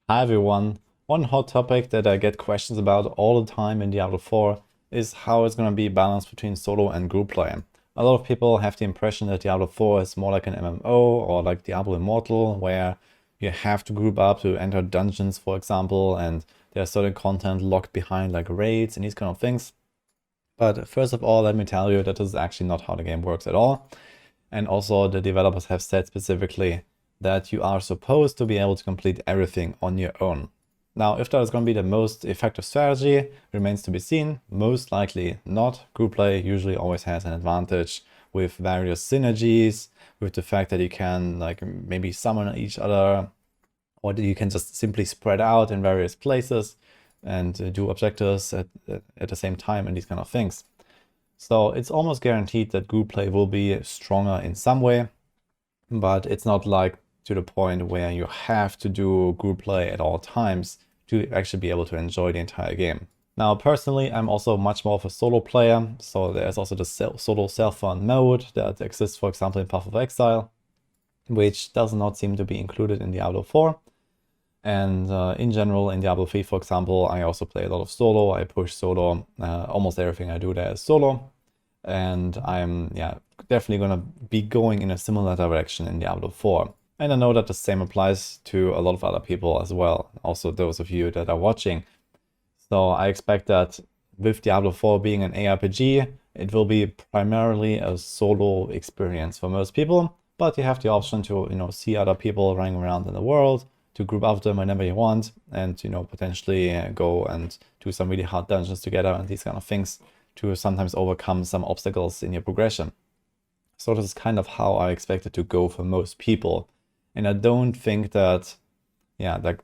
Hi everyone. One hot topic that I get questions about all the time in Diablo 4 is how it's going to be balanced between solo and group play. A lot of people have the impression that Diablo 4 is more like an MMO or like Diablo Immortal, where you have to group up to enter dungeons, for example, and there's certain content locked behind like raids and these kind of things. But first of all, let me tell you that this is actually not how the game works at all. And also the developers have said specifically that you are supposed to be able to complete everything on your own. Now, if that is going to be the most effective strategy, remains to be seen. Most likely not. Group play usually always has an advantage with various synergies, with the fact that you can like maybe summon each other, or you can just simply spread out in various places and do objectives at the same time and these kind of things. So it's almost guaranteed that group play will be stronger in some way, but it's not like to the point where you have to do group play at all times to actually be able to enjoy the entire game. Now, personally, I'm also much more of a solo player, so there's also the solo self-run mode that exists, for example, in Path of Exile, which does not seem to be included in Diablo 4. And in general, in Diablo 3, for example, I also play a lot of solo. I push solo. Almost everything I do there is solo. And I'm definitely going to be going in a similar direction in Diablo 4. And I know that the same applies to a lot of other people as well. Also those of you that are watching. So I expect that with Diablo 4 being an ARPG, it will be primarily a solo experience for most people. But you have the option to, see other people running around in the world, to group up them whenever you want, and potentially go and do some really hard dungeons together and these kind of things to sometimes overcome some obstacles in your progression. So this is kind of how I expect it to go for most people. And I don't think that, like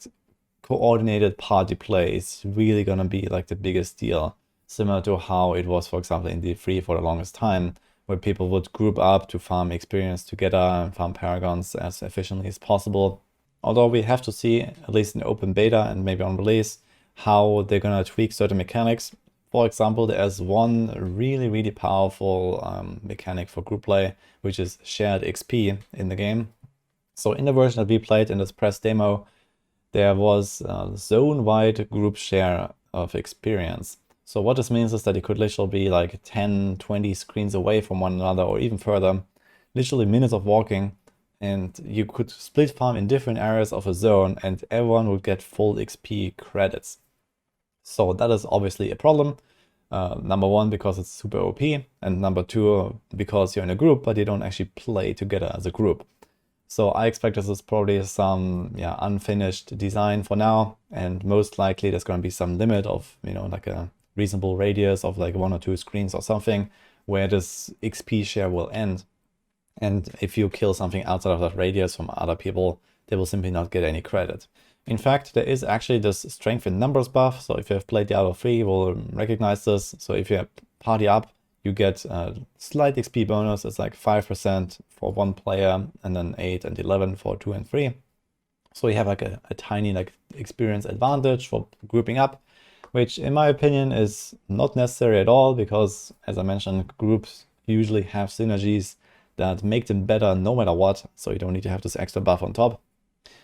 coordinated party play is really gonna be like the biggest deal, similar to how it was, for example, in D3 for the longest time, where people would group up to farm experience together and farm paragons as efficiently as possible. Although we have to see, at least in open beta and maybe on release, how they're gonna tweak certain mechanics. For example, there's one really powerful mechanic for group play, which is shared XP in the game. So in the version that we played in this press demo, there was zone-wide group share of experience. So what this means is that you could literally be like 10, 20 screens away from one another or even further, literally minutes of walking, and you could split farm in different areas of a zone and everyone would get full XP credits. So that is obviously a problem. Number one, because it's super OP, and number two, because you're in a group, but you don't actually play together as a group. So I expect this is probably some unfinished design for now, and most likely there's going to be some limit of, like a reasonable radius of like 1 or 2 screens or something, where this XP share will end. And if you kill something outside of that radius from other people, they will simply not get any credit. In fact, there is actually this strength in numbers buff. So if you have played Diablo 3, you will recognize this. So if you party up, you get a slight XP bonus. It's like 5% for 1 player and then 8 and 11 for 2 and 3. So you have like a tiny like experience advantage for grouping up, which in my opinion is not necessary at all, because as I mentioned, groups usually have synergies that make them better no matter what, so you don't need to have this extra buff on top.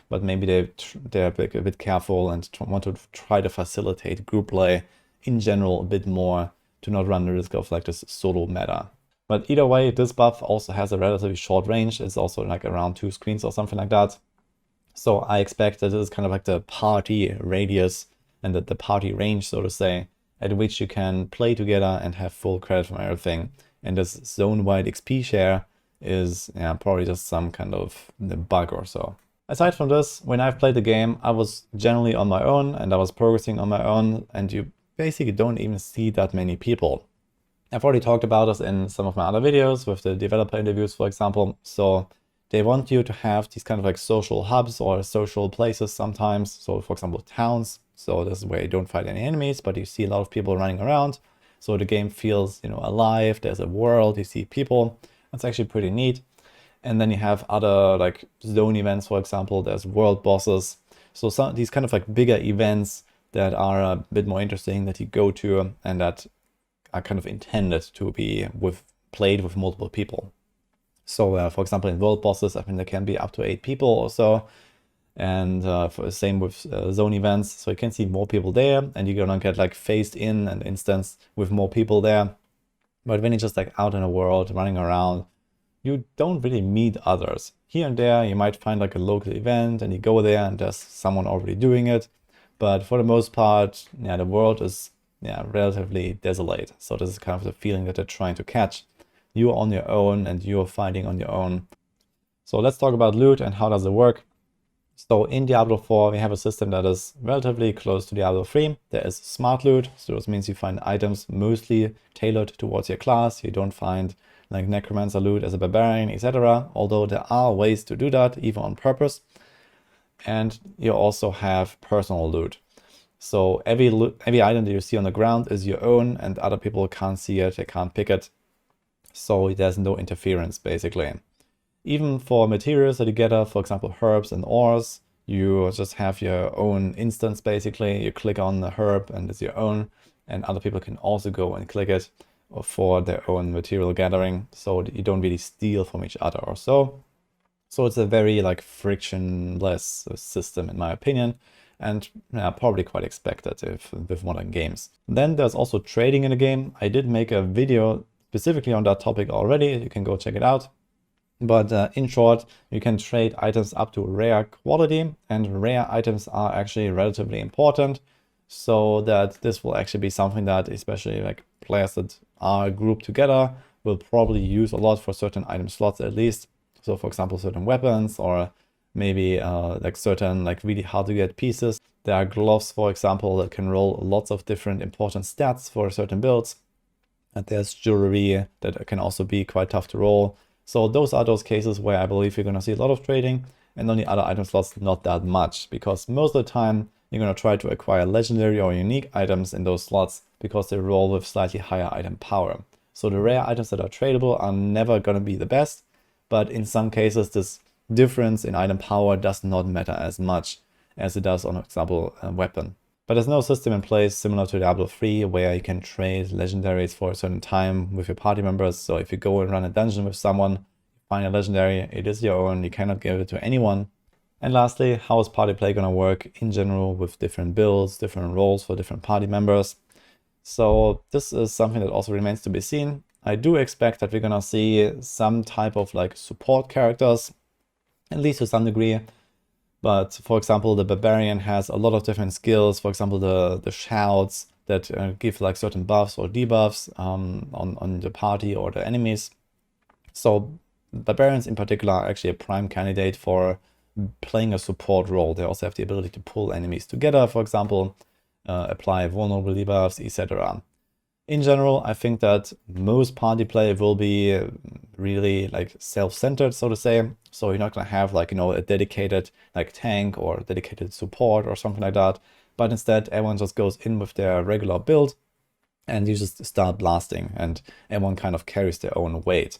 But maybe they're a bit careful and want to try to facilitate group play in general a bit more, to not run the risk of like this solo meta. But either way, this buff also has a relatively short range. It's also like around 2 screens or something like that. So I expect that this is kind of like the party radius and the party range, so to say, at which you can play together and have full credit from everything. And this zone-wide XP share is probably just some kind of bug or so. Aside from this, when I've played the game, I was generally on my own and I was progressing on my own, and you basically don't even see that many people. I've already talked about this in some of my other videos with the developer interviews, for example. So they want you to have these kind of like social hubs or social places sometimes. So for example, towns. So this is where you don't fight any enemies, but you see a lot of people running around. So the game feels, alive. There's a world, you see people. That's actually pretty neat. And then you have other like zone events, for example, there's world bosses. So some these kind of like bigger events that are a bit more interesting that you go to and that are kind of intended to be played with multiple people. So for example, in world bosses, I think there can be up to 8 people or so. And same with zone events. So you can see more people there, and you're gonna get like phased in an instance with more people there. But when you're just like out in the world, running around, you don't really meet others. Here and there, you might find like a local event and you go there and there's someone already doing it. But for the most part, yeah, the world is relatively desolate. So this is kind of the feeling that they're trying to catch. You're on your own and you're fighting on your own. So let's talk about loot and how does it work. So in Diablo 4, we have a system that is relatively close to Diablo 3. There is smart loot, so this means you find items mostly tailored towards your class. You don't find like necromancer loot as a barbarian, etc. Although there are ways to do that, even on purpose. And you also have personal loot. So every item that you see on the ground is your own, and other people can't see it, they can't pick it. So there's no interference, basically. Even for materials that you gather, for example, herbs and ores, you just have your own instance, basically. You click on the herb and it's your own, and other people can also go and click it for their own material gathering, so you don't really steal from each other or so. So it's a very like frictionless system, in my opinion, and probably quite expected with modern games. Then there's also trading in the game. I did make a video specifically on that topic already. You can go check it out. But in short, you can trade items up to rare quality, and rare items are actually relatively important, so that this will actually be something that especially like players that are grouped together will probably use a lot for certain item slots at least. So for example, certain weapons, or maybe like certain like really hard to get pieces. There are gloves, for example, that can roll lots of different important stats for certain builds. And there's jewelry that can also be quite tough to roll. So those are those cases where I believe you're going to see a lot of trading, and on the other item slots, not that much, because most of the time you're going to try to acquire legendary or unique items in those slots because they roll with slightly higher item power. So the rare items that are tradable are never going to be the best, but in some cases this difference in item power does not matter as much as it does on, for example, a weapon. But there's no system in place similar to Diablo 3 where you can trade legendaries for a certain time with your party members. So if you go and run a dungeon with someone, find a legendary, it is your own, you cannot give it to anyone. And lastly, how is party play gonna work in general with different builds, different roles for different party members? So this is something that also remains to be seen. I do expect that we're gonna see some type of like support characters, at least to some degree. But for example, the barbarian has a lot of different skills. For example, the shouts that give like certain buffs or debuffs on the party or the enemies. So barbarians in particular are actually a prime candidate for playing a support role. They also have the ability to pull enemies together, for example, apply vulnerable debuffs, etc. In general, I think that most party play will be really like self-centered, so to say. So you're not gonna have like, a dedicated like tank or dedicated support or something like that. But instead, everyone just goes in with their regular build and you just start blasting, and everyone kind of carries their own weight.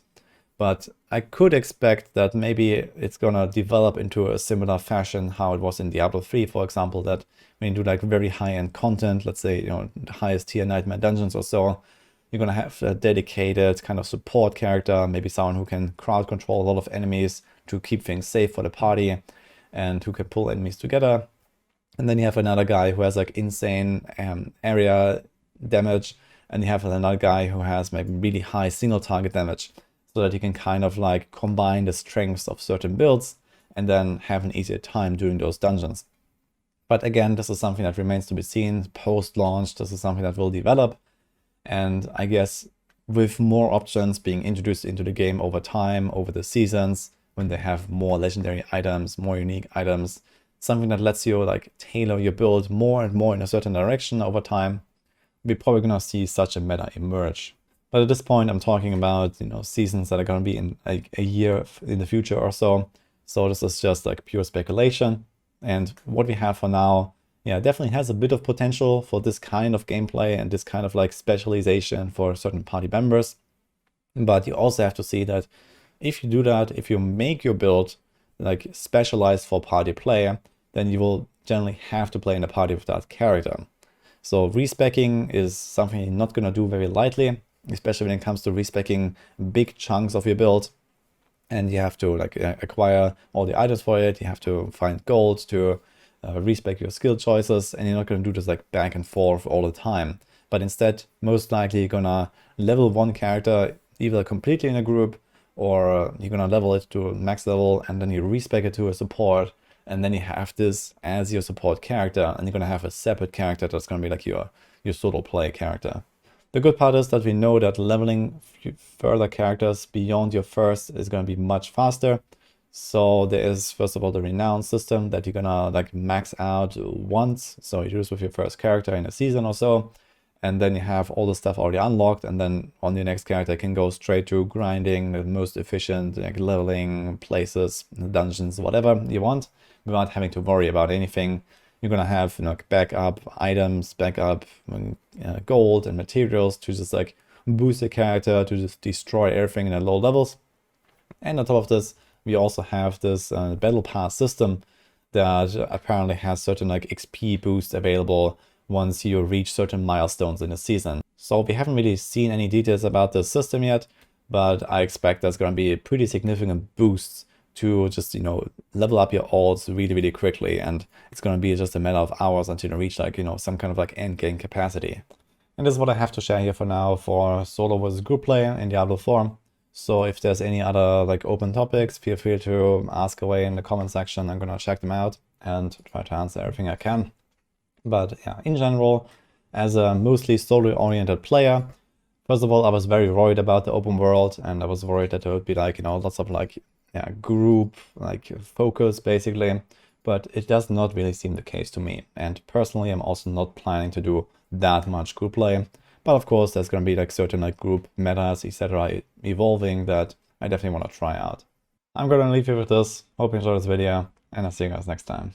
But I could expect that maybe it's gonna develop into a similar fashion how it was in Diablo 3, for example, that when you do like very high-end content, let's say, the highest tier Nightmare Dungeons or so, you're gonna have a dedicated kind of support character, maybe someone who can crowd control a lot of enemies to keep things safe for the party and who can pull enemies together. And then you have another guy who has like insane area damage, and you have another guy who has maybe really high single target damage, so that you can kind of like combine the strengths of certain builds and then have an easier time doing those dungeons. But again, this is something that remains to be seen post-launch. This is something that will develop. And I guess with more options being introduced into the game over time, over the seasons, when they have more legendary items, more unique items, something that lets you like tailor your build more and more in a certain direction over time, we're probably gonna see such a meta emerge. But at this point, I'm talking about, seasons that are going to be in like a year in the future or so. So this is just like pure speculation. And what we have for now, definitely has a bit of potential for this kind of gameplay and this kind of like specialization for certain party members. But you also have to see that if you do that, if you make your build like specialized for party play, then you will generally have to play in a party with that character. So respecking is something you're not going to do very lightly, especially when it comes to respecking big chunks of your build. and you have to like acquire all the items for it. You have to find gold to respec your skill choices, and you're not going to do this like back and forth all the time. But instead, most likely you're gonna level one character either completely in a group, or you're gonna level it to max level, and then you respec it to a support, and then you have this as your support character, and you're gonna have a separate character that's gonna be like your solo play character. The good part is that we know that leveling further characters beyond your first is going to be much faster. So there is, first of all, the renown system that you're gonna like max out once. So you do this with your first character in a season or so, and then you have all the stuff already unlocked, and then on your next character can go straight to grinding the most efficient, like leveling places, dungeons, whatever you want, without having to worry about anything. You're gonna have, you know, backup items, backup gold and materials to just like boost the character, to just destroy everything in the low levels. And on top of this, we also have this battle pass system that apparently has certain like XP boosts available once you reach certain milestones in the season. So we haven't really seen any details about this system yet, but I expect there's going to be pretty significant boosts to just, you know, level up your alts really, really quickly. And it's going to be just a matter of hours until you reach like, you know, some kind of like end game capacity. And this is what I have to share here for now for solo versus group play in Diablo 4. So if there's any other like open topics, feel free to ask away in the comment section. I'm going to check them out and try to answer everything I can. But yeah, in general, as a mostly solo-oriented player, first of all, I was very worried about the open world, and I was worried that there would be like, you know, lots of like group like focus basically, but it does not really seem the case to me. And personally, I'm also not planning to do that much group play. But of course, there's going to be like certain like group metas, etc. evolving that I definitely want to try out. I'm going to leave you with this. Hope you enjoyed this video, and I'll see you guys next time.